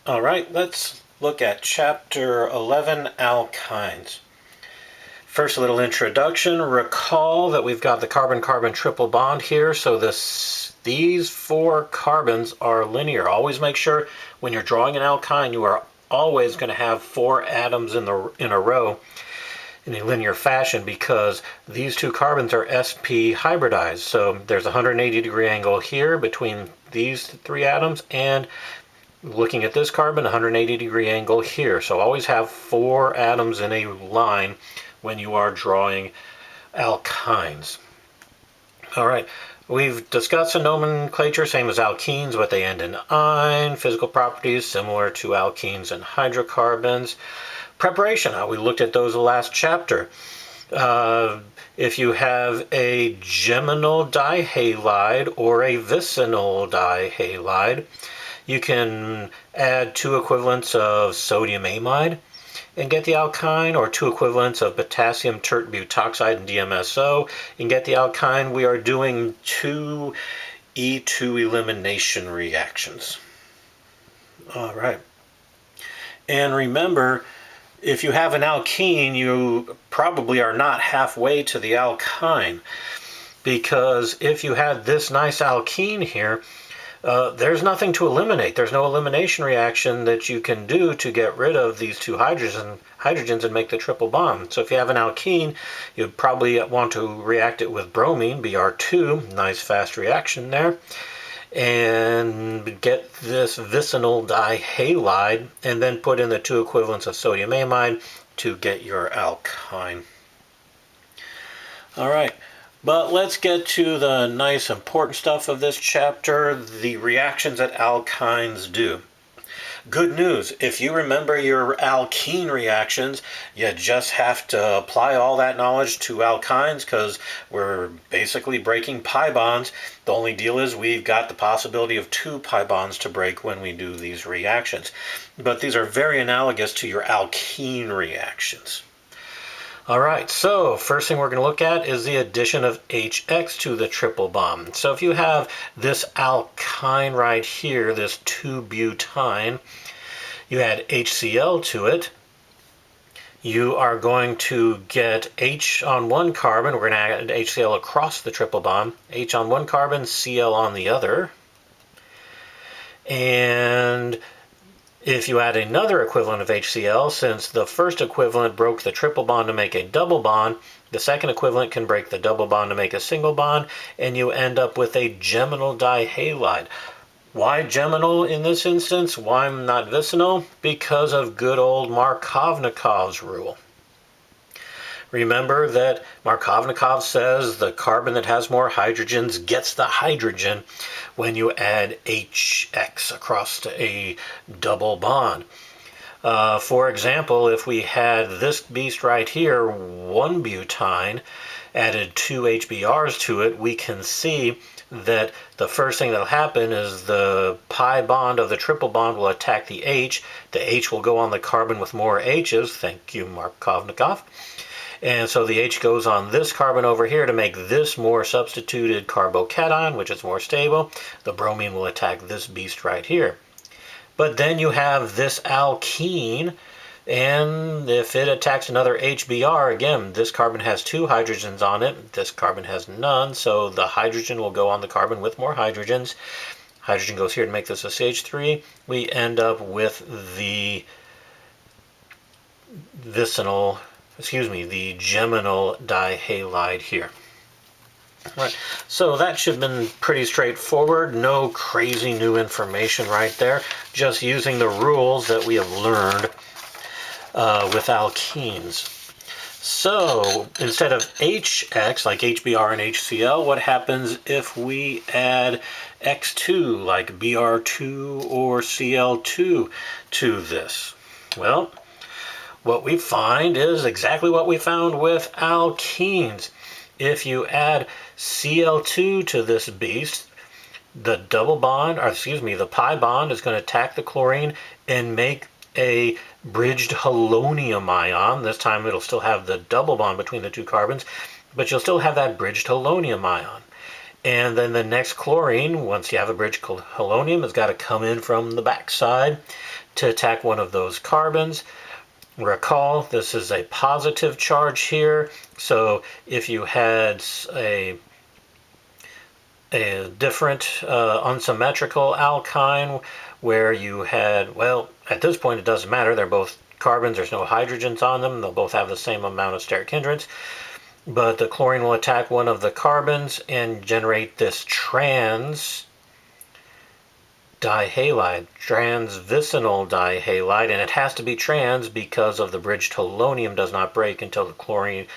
All right, let's look at Chapter 11, Alkynes. First, a little introduction. Recall that we've got the carbon-carbon triple bond here, so these four carbons are linear. Always make sure when you're drawing an alkyne, you are always going to have four atoms in a row in a linear fashion, because these two carbons are sp hybridized. So there's a 180-degree angle here between these three atoms, and looking at this carbon, 180-degree angle here. So always have four atoms in a line when you are drawing alkynes. All right, we've discussed the nomenclature, same as alkenes, but they end in -ine. Physical properties similar to alkenes and hydrocarbons. Preparation, we looked at those the last chapter. If you have a geminal dihalide or a vicinal dihalide, you can add 2 equivalents of sodium amide and get the alkyne, or 2 equivalents of potassium tert butoxide and DMSO and get the alkyne. We are doing 2 E2 elimination reactions. All right. And remember, if you have an alkene, you probably are not halfway to the alkyne, because if you had this nice alkene here, there's nothing to eliminate. There's no elimination reaction that you can do to get rid of these 2 hydrogens and make the triple bond. So if you have an alkene, you'd probably want to react it with bromine, Br2, nice fast reaction there, and get this vicinal dihalide, and then put in the 2 equivalents of sodium amide to get your alkyne. All right. But let's get to the nice important stuff of this chapter, the reactions that alkynes do. Good news, if you remember your alkene reactions, you just have to apply all that knowledge to alkynes, because we're basically breaking pi bonds. The only deal is we've got the possibility of 2 pi bonds to break when we do these reactions. But these are very analogous to your alkene reactions. All right, so first thing we're going to look at is the addition of HX to the triple bond. So if you have this alkyne right here, this 2-butyne, you add HCl to it, you are going to get H on one carbon. We're going to add HCl across the triple bond, H on one carbon, Cl on the other. And if you add another equivalent of HCl, since the first equivalent broke the triple bond to make a double bond, the second equivalent can break the double bond to make a single bond, and you end up with a geminal dihalide. Why geminal in this instance? Why not vicinal? Because of good old Markovnikov's rule. Remember that Markovnikov says the carbon that has more hydrogens gets the hydrogen when you add HX across to a double bond. For example, if we had this beast right here, 1-butyne, added 2 HBRs to it, we can see that the first thing that'll happen is the pi bond of the triple bond will attack the H. The H will go on the carbon with more H's. Thank you, Markovnikov. And so the H goes on this carbon over here to make this more substituted carbocation, which is more stable. The bromine will attack this beast right here. But then you have this alkene, and if it attacks another HBr, again, this carbon has 2 hydrogens on it, this carbon has none, so the hydrogen will go on the carbon with more hydrogens. Hydrogen goes here to make this a CH3. We end up with the the geminal dihalide here. Right, so that should have been pretty straightforward. No crazy new information right there. Just using the rules that we have learned with alkenes. So instead of HX, like HBr and HCl, what happens if we add X2, like Br2 or Cl2 to this? Well, what we find is exactly what we found with alkenes. If you add Cl2 to this beast, the the pi bond is going to attack the chlorine and make a bridged halonium ion. This time it'll still have the double bond between the 2 carbons, but you'll still have that bridged halonium ion. And then the next chlorine, once you have a bridge called polonium, has got to come in from the backside to attack one of those carbons. Recall, this is a positive charge here, so if you had a different unsymmetrical alkyne where you had, well, at this point it doesn't matter, they're both carbons, there's no hydrogens on them, they'll both have the same amount of steric hindrance, but the chlorine will attack one of the carbons and generate this trans dihalide, transvicinal dihalide, and it has to be trans because of the bridge tolonium does not break until the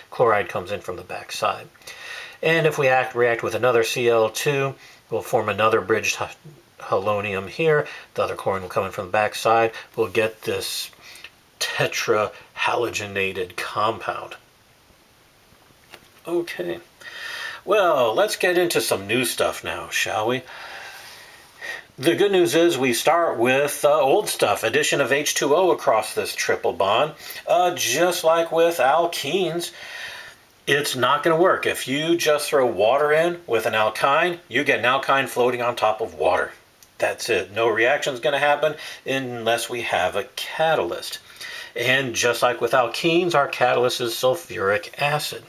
chloride comes in from the backside. And if we react with another Cl2, we'll form another bridged polonium here. The other chlorine will come in from the backside. We'll get this tetrahalogenated compound. Okay, well, let's get into some new stuff now, shall we? The good news is we start with old stuff, addition of H2O across this triple bond. Just like with alkenes, it's not going to work. If you just throw water in with an alkyne, you get an alkyne floating on top of water. That's it. No reaction is going to happen unless we have a catalyst. And just like with alkenes, our catalyst is sulfuric acid.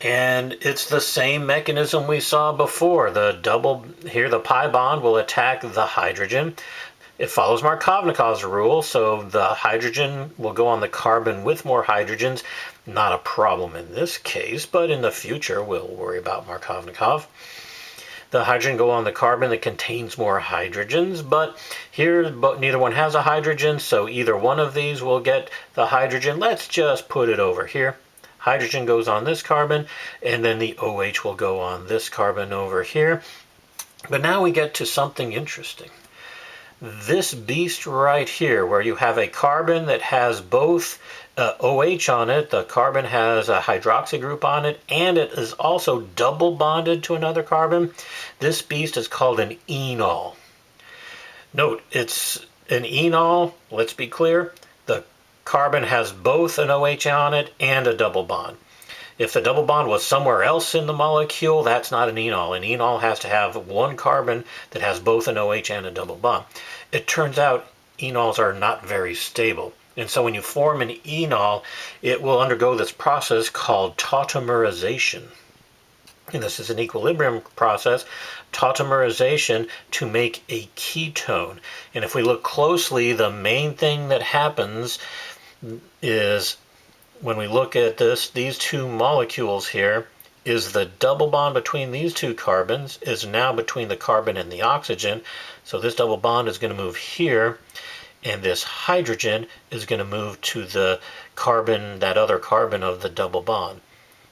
And it's the same mechanism we saw before. The pi bond will attack the hydrogen. It follows Markovnikov's rule, so the hydrogen will go on the carbon with more hydrogens. Not a problem in this case, but in the future we'll worry about Markovnikov. The hydrogen go on the carbon that contains more hydrogens, but here neither one has a hydrogen, so either one of these will get the hydrogen. Let's just put it over here. Hydrogen goes on this carbon, and then the OH will go on this carbon over here. But now we get to something interesting. This beast right here, where you have a carbon that has both OH on it, the carbon has a hydroxy group on it, and it is also double bonded to another carbon. This beast is called an enol. Note, it's an enol, let's be clear, the carbon has both an OH on it and a double bond. If the double bond was somewhere else in the molecule, that's not an enol. An enol has to have one carbon that has both an OH and a double bond. It turns out enols are not very stable. And so when you form an enol, it will undergo this process called tautomerization. And this is an equilibrium process, tautomerization, to make a ketone. And if we look closely, the main thing that happens is when we look at these two molecules here, is the double bond between these two carbons is now between the carbon and the oxygen. So this double bond is going to move here, and this hydrogen is going to move to the carbon, that other carbon of the double bond.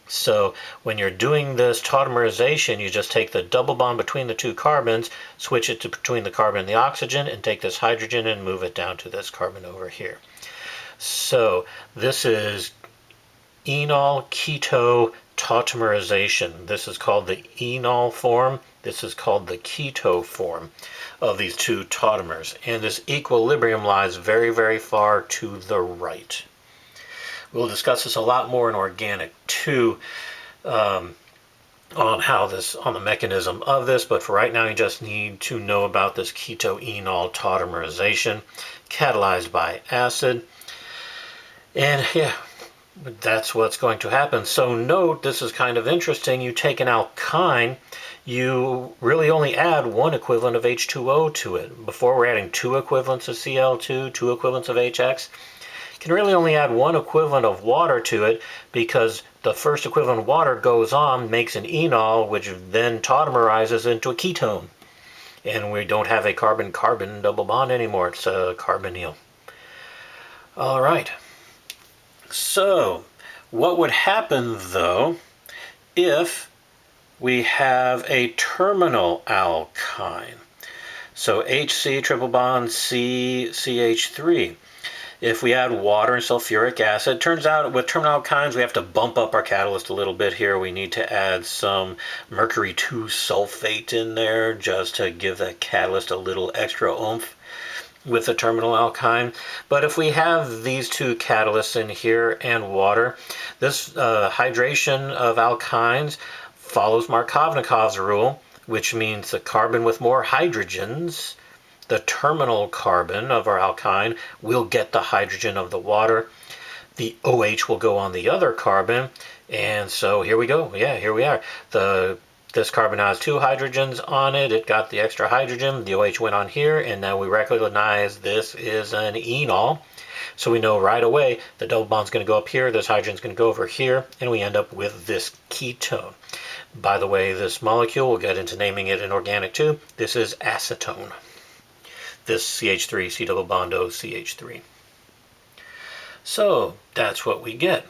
So when you're doing this tautomerization, you just take the double bond between the two carbons, switch it to between the carbon and the oxygen, and take this hydrogen and move it down to this carbon over here. So this is enol keto tautomerization. This is called the enol form. This is called the keto form of these two tautomers. And this equilibrium lies very, very far to the right. We'll discuss this a lot more in organic too, on the mechanism of this, but for right now you just need to know about this keto-enol tautomerization catalyzed by acid. And yeah, that's what's going to happen. So note, this is kind of interesting. You take an alkyne, you really only add one equivalent of H2O to it. Before we're adding two equivalents of Cl2, two equivalents of HX. You can really only add one equivalent of water to it because the first equivalent of water goes on, makes an enol, which then tautomerizes into a ketone. And we don't have a carbon-carbon double bond anymore. It's a carbonyl. All right. So, what would happen, though, if we have a terminal alkyne? So, HC triple bond C, CH3. If we add water and sulfuric acid, turns out with terminal alkynes we have to bump up our catalyst a little bit here. We need to add some mercury 2 sulfate in there just to give that catalyst a little extra oomph with the terminal alkyne. But if we have these two catalysts in here and water, this hydration of alkynes follows Markovnikov's rule, which means the carbon with more hydrogens, the terminal carbon of our alkyne, will get the hydrogen of the water. The OH will go on the other carbon, and so here we go. Yeah, here we are. This carbon has 2 hydrogens on it. It got the extra hydrogen. The OH went on here, and now we recognize this is an enol. So we know right away the double bond's going to go up here, this hydrogen's going to go over here, and we end up with this ketone. By the way, this molecule, we'll get into naming it in organic too, this is acetone. This CH3, C double bond O, CH3. So that's what we get.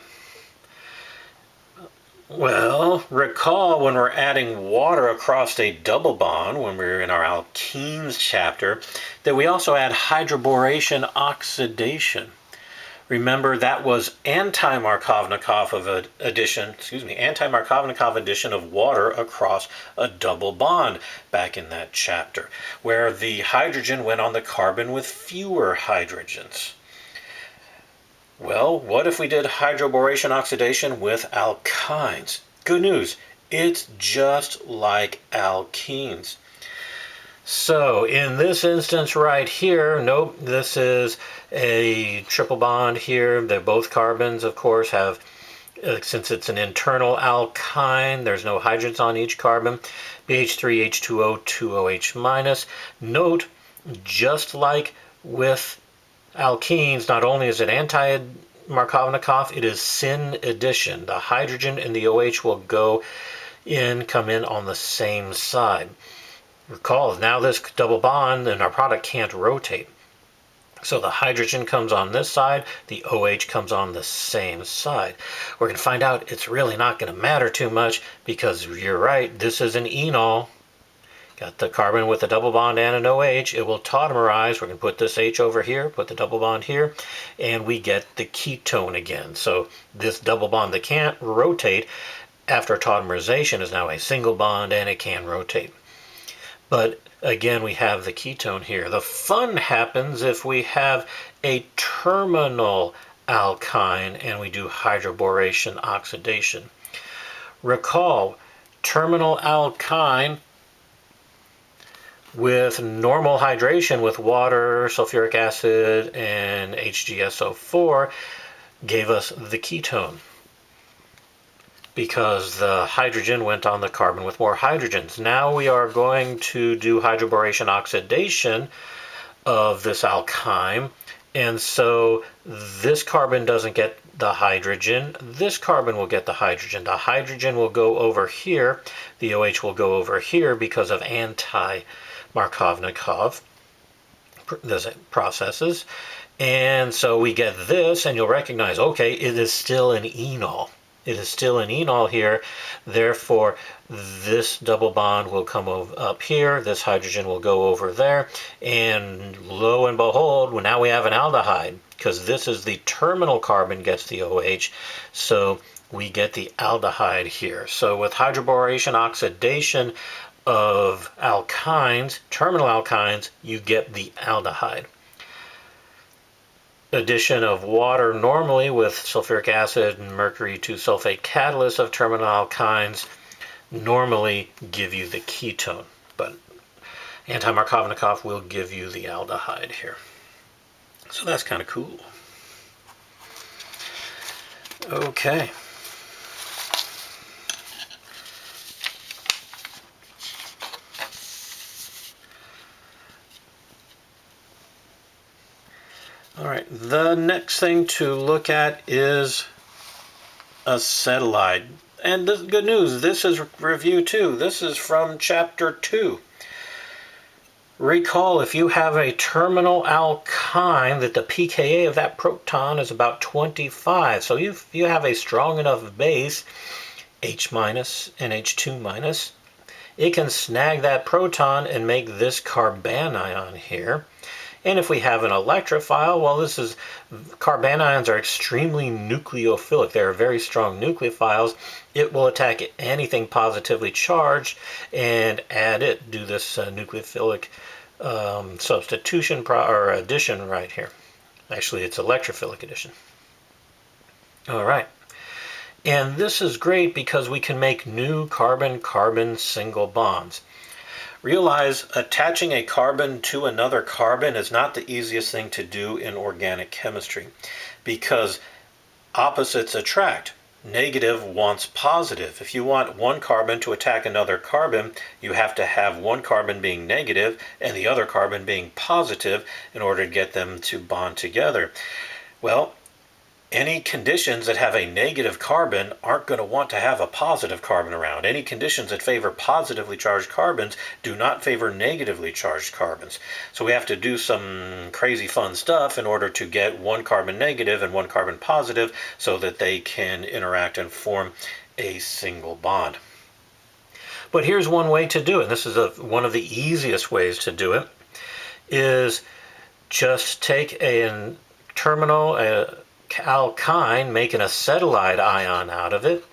Well, recall when we're adding water across a double bond, when we're in our Alkynes chapter, that we also add hydroboration oxidation. Remember, that was anti-Markovnikov addition of water across a double bond back in that chapter, where the hydrogen went on the carbon with fewer hydrogens. Well, what if we did hydroboration oxidation with alkynes? Good news, it's just like alkenes. So in this instance right here, nope, this is a triple bond here. They're both carbons, of course, have, since it's an internal alkyne, there's no hydrogens on each carbon. BH3, H2O, 2OH minus. Note, just like with alkenes, not only is it anti-Markovnikov, it is syn addition. The hydrogen and the OH will come in on the same side. Recall, now this double bond and our product can't rotate. So the hydrogen comes on this side, the OH comes on the same side. We're going to find out it's really not going to matter too much because you're right, this is an enol. Got the carbon with a double bond and an OH. It will tautomerize. We're going to put this H over here, put the double bond here, and we get the ketone again. So this double bond that can't rotate after tautomerization is now a single bond and it can rotate. But again, we have the ketone here. The fun happens if we have a terminal alkyne and we do hydroboration oxidation. Recall, terminal alkyne with normal hydration with water, sulfuric acid, and HgSO4 gave us the ketone because the hydrogen went on the carbon with more hydrogens. Now we are going to do hydroboration oxidation of this alkyne, and so this carbon doesn't get the hydrogen. This carbon will get the hydrogen. The hydrogen will go over here. The OH will go over here because of anti-Markovnikov processes. And so we get this, and you'll recognize, okay, it is still an enol. It is still an enol here, therefore this double bond will come up here, this hydrogen will go over there, and lo and behold, well, now we have an aldehyde, because this is the terminal carbon gets the OH, so we get the aldehyde here. So with hydroboration oxidation of alkynes, terminal alkynes, you get the aldehyde. Addition of water normally with sulfuric acid and mercury 2 sulfate catalyst of terminal alkynes normally give you the ketone, but anti-Markovnikov will give you the aldehyde here. So that's kind of cool. Okay. All right, the next thing to look at is acetylide. And this, good news, this is review 2. This is from chapter 2. Recall, if you have a terminal alkyne, that the pKa of that proton is about 25. So if you have a strong enough base, H- and H2-, it can snag that proton and make this carbanion here. And if we have an electrophile, well, carbanions are extremely nucleophilic. They're very strong nucleophiles. It will attack anything positively charged and do this nucleophilic substitution or addition right here. Actually, it's electrophilic addition. All right. And this is great because we can make new carbon-carbon single bonds. Realize attaching a carbon to another carbon is not the easiest thing to do in organic chemistry because opposites attract. Negative wants positive. If you want one carbon to attack another carbon, you have to have one carbon being negative and the other carbon being positive in order to get them to bond together. Well, any conditions that have a negative carbon aren't going to want to have a positive carbon around. Any conditions that favor positively charged carbons do not favor negatively charged carbons. So we have to do some crazy fun stuff in order to get one carbon negative and one carbon positive so that they can interact and form a single bond. But here's one way to do it. This is one of the easiest ways to do it, is just take a terminal, alkyne, make an acetylide ion out of it,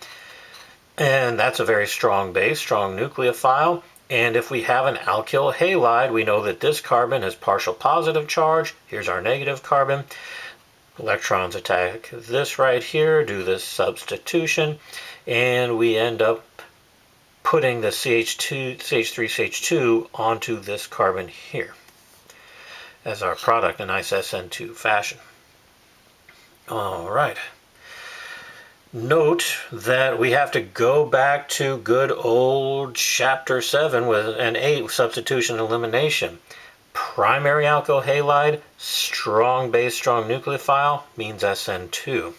and that's a very strong base, strong nucleophile. And if we have an alkyl halide, we know that this carbon is partial positive charge. Here's our negative carbon. Electrons attack this right here, do this substitution, and we end up putting the CH3CH2 onto this carbon here as our product in nice SN2 fashion. All right. Note that we have to go back to good old chapter 7 with an 8 substitution elimination. Primary alkyl halide, strong base, strong nucleophile, means SN2.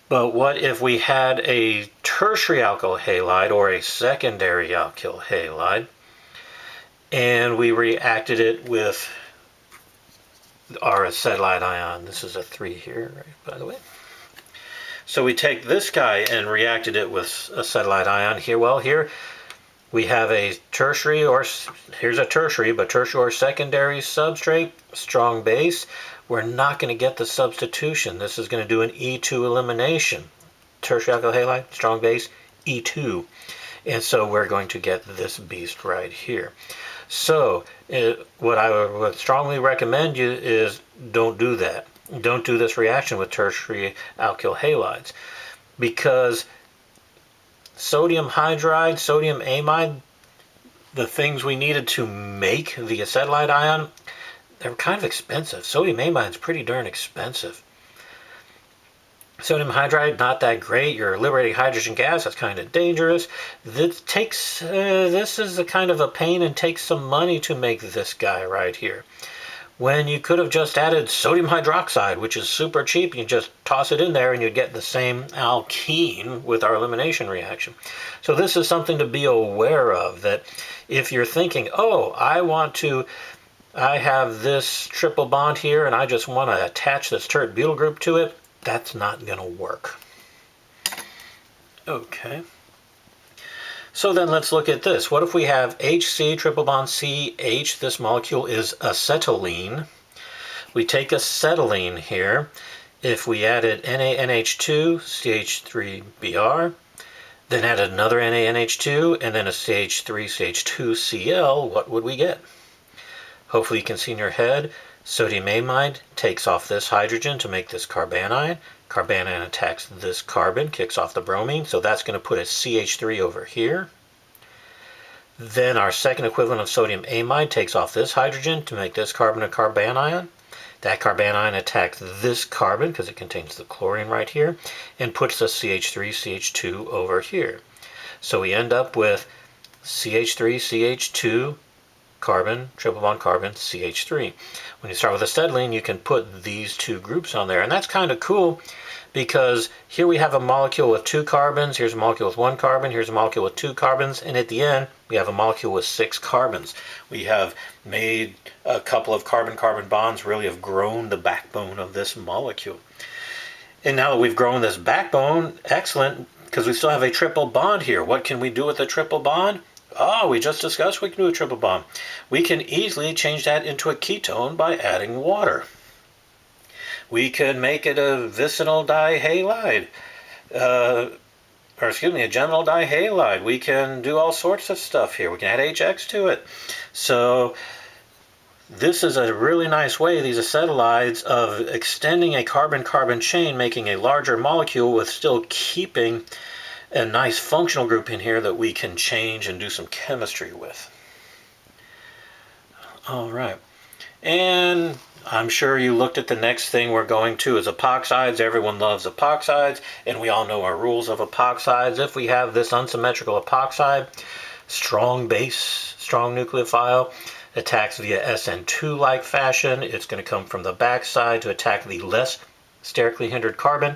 But what if we had a tertiary alkyl halide or a secondary alkyl halide and we reacted it with our acetylide ion? This is a 3 here, right, by the way. So we take this guy and reacted it with acetylide ion here. Well, here we have a tertiary, or here's a tertiary, but tertiary or secondary substrate, strong base. We're not going to get the substitution. This is going to do an E2 elimination. Tertiary alkyl halide, strong base, E2. And so we're going to get this beast right here. So what I would strongly recommend you is don't do that. Don't do this reaction with tertiary alkyl halides, because sodium hydride, sodium amide, the things we needed to make the acetylide ion, they're kind of expensive. Sodium amide is pretty darn expensive. Sodium hydride, not that great. You're liberating hydrogen gas. That's kind of dangerous. This is a kind of a pain and takes some money to make this guy right here. When you could have just added sodium hydroxide, which is super cheap. You just toss it in there and you'd get the same alkene with our elimination reaction. So this is something to be aware of, that if you're thinking, oh, I have this triple bond here and I just want to attach this tert butyl group to it, that's not going to work. Okay. So then let's look at this. What if we have HC triple bond CH? This molecule is acetylene. We take acetylene here. If we added NaNH2, CH3Br, then add another NaNH2 and then a CH3CH2Cl, what would we get? Hopefully you can see in your head. Sodium amide takes off this hydrogen to make this carbanion. Carbanion attacks this carbon, kicks off the bromine, so that's going to put a CH3 over here. Then our second equivalent of sodium amide takes off this hydrogen to make this carbon a carbanion. That carbanion attacks this carbon, because it contains the chlorine right here, and puts the CH3CH2 over here. So we end up with CH3CH2 carbon, triple bond carbon, CH3. When you start with acetylene, you can put these two groups on there. And that's kind of cool because here we have a molecule with 2 carbons, here's a molecule with 1 carbon, here's a molecule with 2 carbons, and at the end, we have a molecule with 6 carbons. We have made a couple of carbon-carbon bonds, really have grown the backbone of this molecule. And now that we've grown this backbone, excellent, because we still have a triple bond here. What can we do with a triple bond? Oh, we just discussed we can do a triple bond. We can easily change that into a ketone by adding water. We could make it a vicinal dihalide, a geminal dihalide. We can do all sorts of stuff here. We can add HX to it. So This is a really nice way, these acetylides, of extending a carbon-carbon chain, making a larger molecule with still keeping a nice functional group in here that we can change and do some chemistry with. All right. And I'm sure you looked at the next thing we're going to is epoxides. Everyone loves epoxides, and we all know our rules of epoxides. If we have this unsymmetrical epoxide, strong base, strong nucleophile, attacks via SN2-like fashion. It's going to come from the backside to attack the less sterically hindered carbon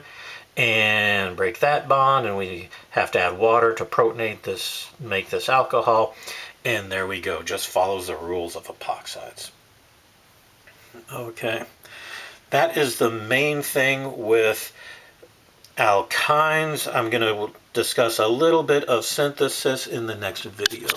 and break that bond, and we have to add water to protonate this, make this alcohol, and there we go. Just follows the rules of epoxides. Okay, that is the main thing with alkynes. I'm going to discuss a little bit of synthesis in the next video.